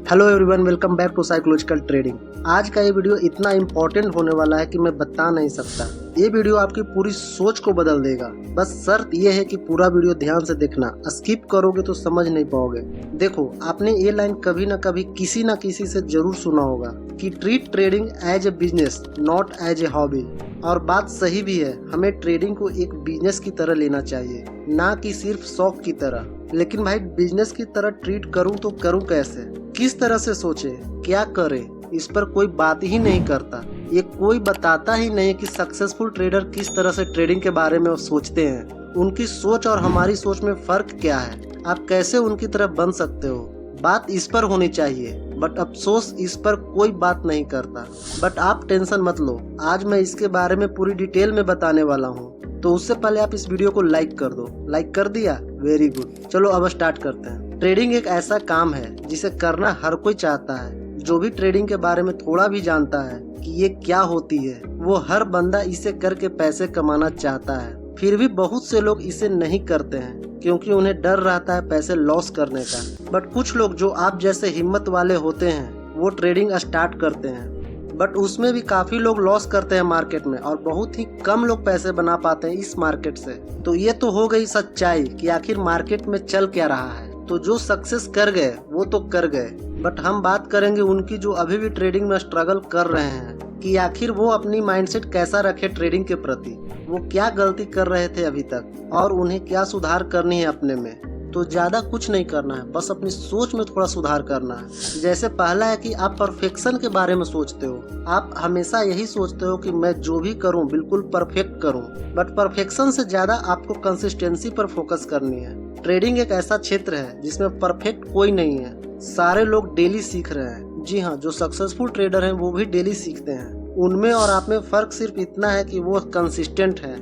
Hello everyone, welcome back to psychological trading. आज का ये वीडियो इतना इम्पोर्टेंट होने वाला है कि मैं बता नहीं सकता। ये वीडियो आपकी पूरी सोच को बदल देगा। बस शर्त ये है कि पूरा वीडियो ध्यान से देखना, स्किप करोगे तो समझ नहीं पाओगे। देखो, आपने ये लाइन कभी न कभी किसी न किसी से जरूर सुना होगा कि treat trading as a business not as a hobby. और बात सही भी है, हमें ट्रेडिंग को एक बिजनेस की तरह लेना चाहिए, ना कि सिर्फ शौक की तरह। लेकिन भाई, बिजनेस की तरह ट्रीट करूं तो करूं कैसे, किस तरह से सोचे, क्या करें, इस पर कोई बात ही नहीं करता। ये कोई बताता ही नहीं कि सक्सेसफुल ट्रेडर किस तरह से ट्रेडिंग के बारे में सोचते हैं। उनकी सोच और हमारी सोच में फर्क क्या है, आप कैसे उनकी तरह बन सकते हो, बात इस पर होनी चाहिए। बट अफसोस इस पर कोई बात नहीं करता। बट आप टेंशन मत लो, आज मैं इसके बारे में पूरी डिटेल में बताने वाला हूँ। तो उससे पहले आप इस वीडियो को लाइक कर दो। लाइक कर दिया? Very good. चलो अब स्टार्ट करते हैं। ट्रेडिंग एक ऐसा काम है जिसे करना हर कोई चाहता है। जो भी ट्रेडिंग के बारे में थोड़ा भी जानता है कि ये क्या होती है, वो हर बंदा इसे करके पैसे कमाना चाहता है। फिर भी बहुत से लोग इसे नहीं करते हैं क्योंकि उन्हें डर रहता है पैसे लॉस करने का। बट कुछ लोग जो आप जैसे हिम्मत वाले होते हैं वो ट्रेडिंग स्टार्ट करते हैं, बट उसमें भी काफी लोग लॉस करते हैं मार्केट में, और बहुत ही कम लोग पैसे बना पाते हैं इस मार्केट से। तो ये तो हो गई सच्चाई कि आखिर मार्केट में चल क्या रहा है। तो जो सक्सेस कर गए वो तो कर गए, बट हम बात करेंगे उनकी जो अभी भी ट्रेडिंग में स्ट्रगल कर रहे हैं कि आखिर वो अपनी माइंडसेट कैसा रखे ट्रेडिंग के प्रति, वो क्या गलती कर रहे थे अभी तक और उन्हें क्या सुधार करनी है अपने में। तो ज्यादा कुछ नहीं करना है, बस अपनी सोच में थोड़ा सुधार करना है। जैसे पहला है कि आप परफेक्शन के बारे में सोचते हो। आप हमेशा यही सोचते हो कि मैं जो भी करूं बिल्कुल परफेक्ट करूं, बट परफेक्शन से ज्यादा आपको कंसिस्टेंसी पर फोकस करनी है। ट्रेडिंग एक ऐसा क्षेत्र है जिसमें परफेक्ट कोई नहीं है, सारे लोग डेली सीख रहे हैं। जी हाँ, जो सक्सेसफुल ट्रेडर हैं वो भी डेली सीखते हैं। उनमें और आप में फर्क सिर्फ इतना है कि वो कंसिस्टेंट है,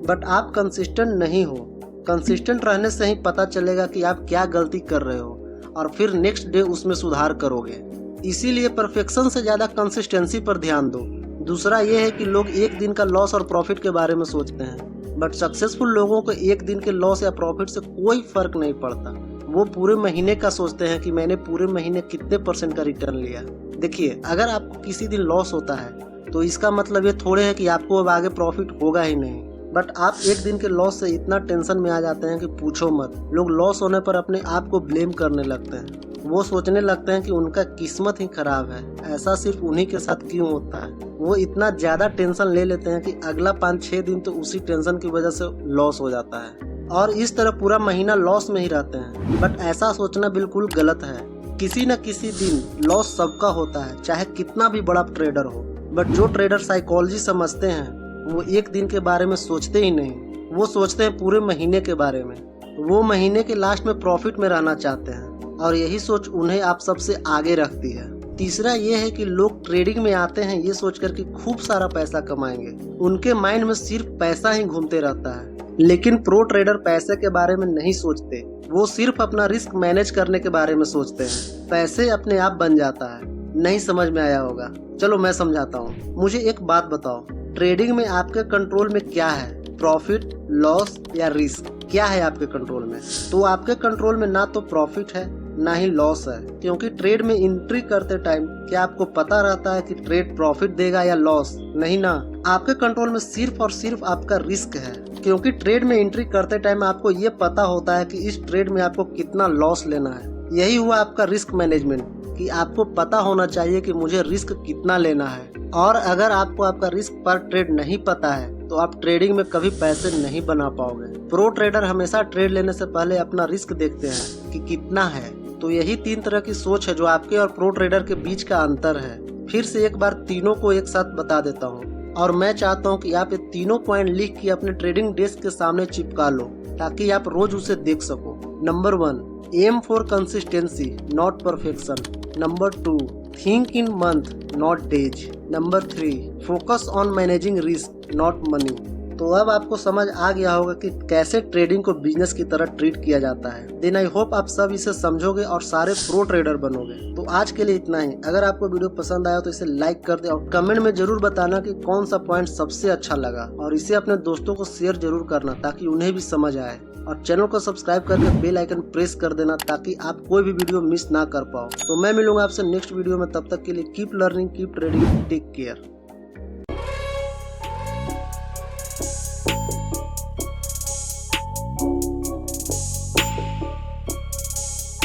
बट आप कंसिस्टेंट नहीं हो। कंसिस्टेंट रहने से ही पता चलेगा कि आप क्या गलती कर रहे हो और फिर नेक्स्ट डे उसमें सुधार करोगे। इसीलिए परफेक्शन से ज्यादा कंसिस्टेंसी पर ध्यान दो। दूसरा ये है कि लोग एक दिन का लॉस और प्रॉफिट के बारे में सोचते हैं, बट सक्सेसफुल लोगों को एक दिन के लॉस या प्रॉफिट से कोई फर्क नहीं पड़ता। वो पूरे महीने का सोचते हैं कि मैंने पूरे महीने कितने % का रिटर्न लिया। देखिए, अगर आपको किसी दिन लॉस होता है तो इसका मतलब ये थोड़े है कि आपको अब आगे प्रॉफिट होगा ही नहीं। बट आप एक दिन के लॉस से इतना टेंशन में आ जाते हैं कि पूछो मत। लोग लॉस होने पर अपने आप को ब्लेम करने लगते हैं। वो सोचने लगते हैं कि उनका किस्मत ही खराब है, ऐसा सिर्फ उन्हीं के साथ क्यों होता है। वो इतना ज्यादा टेंशन ले लेते हैं कि अगला 5-6 दिन तो उसी टेंशन की वजह से लॉस हो जाता है, और इस तरह पूरा महीना लॉस में ही रहते हैं। बट ऐसा सोचना बिल्कुल गलत है। किसी न किसी दिन लॉस सबका होता है, चाहे कितना भी बड़ा ट्रेडर हो। बट जो ट्रेडर साइकोलॉजी समझते हैं वो एक दिन के बारे में सोचते ही नहीं, वो सोचते हैं पूरे महीने के बारे में। वो महीने के लास्ट में प्रॉफिट में रहना चाहते हैं, और यही सोच उन्हें आप सबसे आगे रखती है। तीसरा ये है कि लोग ट्रेडिंग में आते हैं ये सोचकर कि खूब सारा पैसा कमाएंगे। उनके माइंड में सिर्फ पैसा ही घूमते रहता है। लेकिन प्रो ट्रेडर पैसे के बारे में नहीं सोचते, वो सिर्फ अपना रिस्क मैनेज करने के बारे में सोचते हैं। पैसे अपने आप बन जाता है। नहीं समझ में आया होगा? चलो मैं समझाता हूँ। मुझे एक बात बताओ, ट्रेडिंग में आपके कंट्रोल में क्या है? प्रॉफिट, लॉस या रिस्क? क्या है आपके कंट्रोल में? तो आपके कंट्रोल में ना तो प्रॉफिट है ना ही लॉस है, क्योंकि ट्रेड में एंट्री करते टाइम क्या आपको पता रहता है कि ट्रेड प्रॉफिट देगा या लॉस? नहीं ना। आपके कंट्रोल में सिर्फ और सिर्फ आपका रिस्क है, क्योंकि ट्रेड में एंट्री करते टाइम आपको ये पता होता है कि इस ट्रेड में आपको कितना लॉस लेना है। यही हुआ आपका रिस्क मैनेजमेंट, कि आपको पता होना चाहिए कि मुझे रिस्क कितना लेना है। और अगर आपको आपका रिस्क पर ट्रेड नहीं पता है तो आप ट्रेडिंग में कभी पैसे नहीं बना पाओगे। प्रो ट्रेडर हमेशा ट्रेड लेने से पहले अपना रिस्क देखते हैं कि कितना है। तो यही 3 तरह की सोच है जो आपके और प्रो ट्रेडर के बीच का अंतर है। फिर से एक बार तीनों को एक साथ बता देता हूँ, और मैं चाहता हूँ कि आप ये तीनों पॉइंट लिख के अपने ट्रेडिंग डेस्क के सामने चिपका लो, ताकि आप रोज उसे देख सको। Number 1, aim for consistency not perfection. Number 2, think in month not days. Number 3, focus on managing risk not money. तो अब आपको समझ आ गया होगा कि कैसे ट्रेडिंग को बिजनेस की तरह ट्रीट किया जाता है। देन आई होप आप सब इसे समझोगे और सारे प्रो ट्रेडर बनोगे। तो आज के लिए इतना ही। अगर आपको वीडियो पसंद आया तो इसे लाइक कर दे, और कमेंट में जरूर बताना कि कौन सा पॉइंट सबसे अच्छा लगा, और इसे अपने दोस्तों को शेयर जरूर करना ताकि उन्हें भी समझ आए। और चैनल को सब्सक्राइब करके बेल आइकन प्रेस कर देना ताकि आप कोई भी वीडियो मिस ना कर पाओ। तो मैं मिलूंगा आपसे नेक्स्ट वीडियो में, तब तक के लिए keep learning, keep trading, take care.